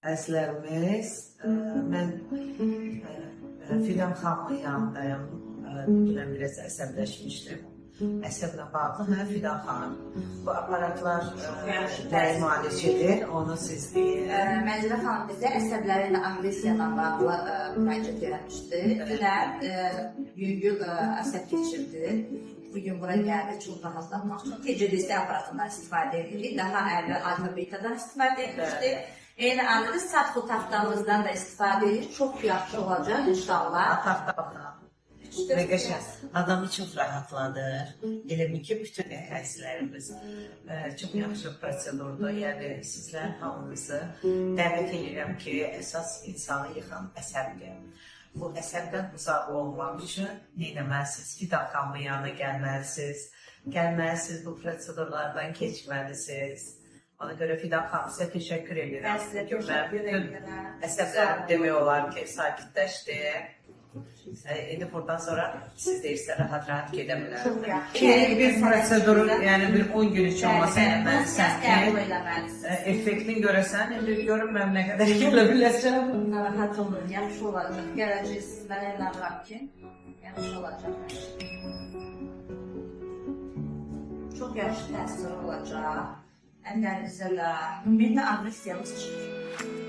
Əzlərimiz, mən Fidan xanımın yanındayım. Dünən biraz əsəbləşmişdim. Əsəblə bağlı, Fidan xanım. Bu aparatlar nəyi müalicədir, onu siz deyin. Mənzərə xanım bizə əsəbləri ilə aqressiya ilə bağlı müraciət etmişdi. Dünən yüngül əsəb keçirdi. Bugün bura gəldi, çox rahatlanmaq üçün TCDC aparatından istifadə edirik. Daha əvvəl alfa-betadan istifadə etmişdik. Eyni anda satxu taxtamızdan da istifadə edirik. Çox yaxşı olacaq inşallah. Taxta baxın. Və qəşəng adamı çox rahatladır. Elə bil ki, bütün əzlərimiz çox yaxşı prosedurdur. Yəni sizlər hamınızı dəvət edirəm ki, əsas insanı yıxan əsəbdir. Bu əsəbdən uzaq olmaq üçün etməlisiniz. Fidan xanımın yanına gəlməlisiniz. Gəlməlisiniz, bu prosedurlardan keçməlisiniz. Ona görə Fidan xanım sizə təşəkkür edirəm. Əsəblər demək olar ki, sakitləşdi. İndi buradan sonra siz də isə rahat-rahat gedə bilərsiniz. Bir proseduru, yəni bir 10 gün üçün olmasa eləməlisən ki, effektin görəsən, indi görünməm nə qədər gələ biləcəm. Narahat olun, yaxşı olacaq. Gələcəksiniz, mən inanıram ki, yaxşı olacaq. Çox yaxşı təsir olacaq. Əllərinizə də, ümumiyyətlə aqressiyamız çıxır.